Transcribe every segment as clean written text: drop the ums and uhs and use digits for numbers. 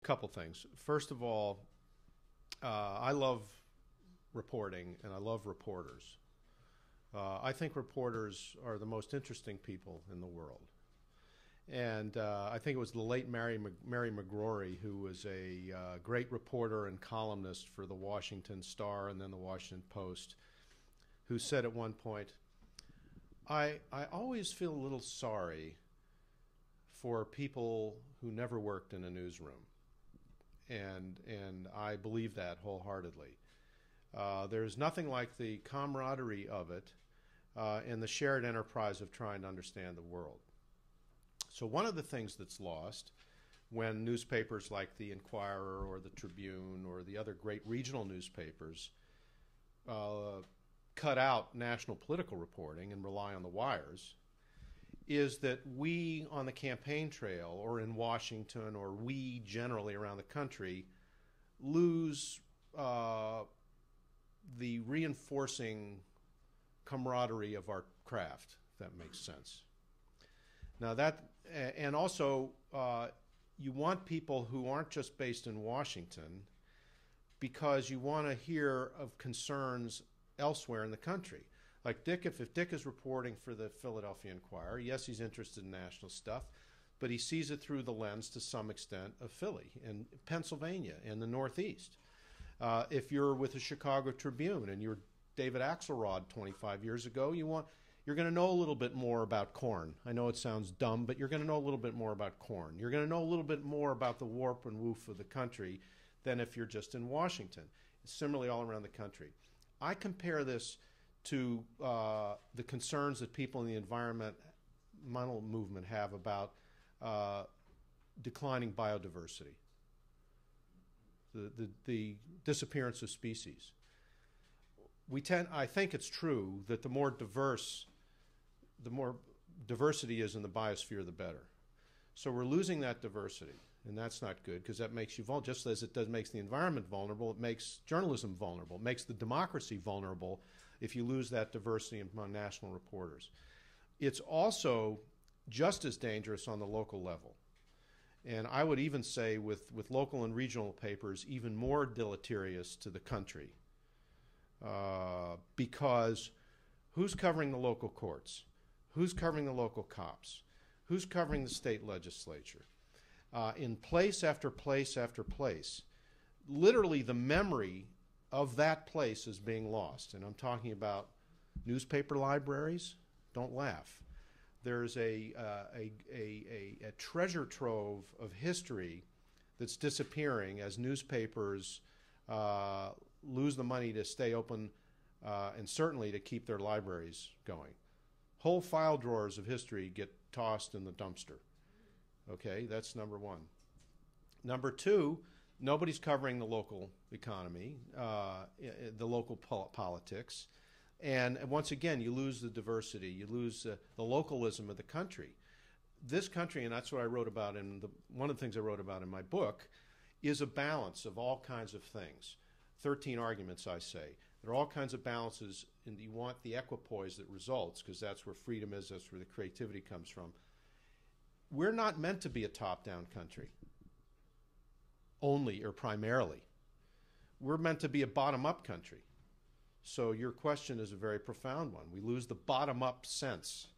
Couple things. First of all, I love reporting and I love reporters. I think reporters are the most interesting people in the world. And I think it was the late Mary McGrory, who was a great reporter and columnist for the Washington Star and then the Washington Post, who said at one point, I always feel a little sorry for people who never worked in a newsroom. And I believe that wholeheartedly. There's nothing like the camaraderie of it and the shared enterprise of trying to understand the world. So one of the things that's lost when newspapers like the Inquirer or the Tribune or the other great regional newspapers cut out national political reporting and rely on the wires is that we on the campaign trail or in Washington or we generally around the country lose the reinforcing camaraderie of our craft, if that makes sense. Now that, and also you want people who aren't just based in Washington because you want to hear of concerns elsewhere in the country. Like Dick, if Dick is reporting for the Philadelphia Inquirer, yes, he's interested in national stuff, but he sees it through the lens to some extent of Philly and Pennsylvania and the Northeast. If you're with the Chicago Tribune and you're David Axelrod 25 years ago, you're going to know a little bit more about corn. I know it sounds dumb, but you're going to know a little bit more about corn. You're going to know a little bit more about the warp and woof of the country than if you're just in Washington. Similarly, all around the country. I compare this to the concerns that people in the environmental movement have about declining biodiversity, the disappearance of species. I think it's true that the more diversity is in the biosphere, the better. So we're losing that diversity, and that's not good because that makes you vulnerable. Just as it makes the environment vulnerable, it makes journalism vulnerable. It makes the democracy vulnerable if you lose that diversity among national reporters. It's also just as dangerous on the local level. And I would even say with local and regional papers, even more deleterious to the country. Because who's covering the local courts? Who's covering the local cops? Who's covering the state legislature? In place after place after place, literally the memory of that place is being lost. And I'm talking about newspaper libraries. Don't laugh. There's a treasure trove of history that's disappearing as newspapers lose the money to stay open and certainly to keep their libraries going. Whole file drawers of history get tossed in the dumpster. Okay, that's number one. Number two, nobody's covering the local economy, the local politics. And once again, you lose the diversity, you lose the localism of the country. This country, and that's what I wrote about one of the things I wrote about in my book, is a balance of all kinds of things. 13 arguments, I say. There are all kinds of balances, and you want the equipoise that results, because that's where freedom is, that's where the creativity comes from. We're not meant to be a top-down country, only or primarily. We're meant to be a bottom-up country. So your question is a very profound one. We lose the bottom-up sense.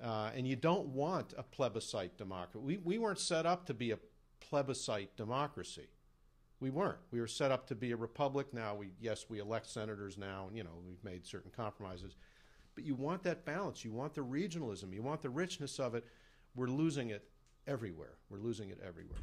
And you don't want a plebiscite democracy. We weren't set up to be a plebiscite democracy. We weren't. We were set up to be a republic. Now, we elect senators now, and we've made certain compromises. But you want that balance. You want the regionalism. You want the richness of it. We're losing it everywhere. We're losing it everywhere.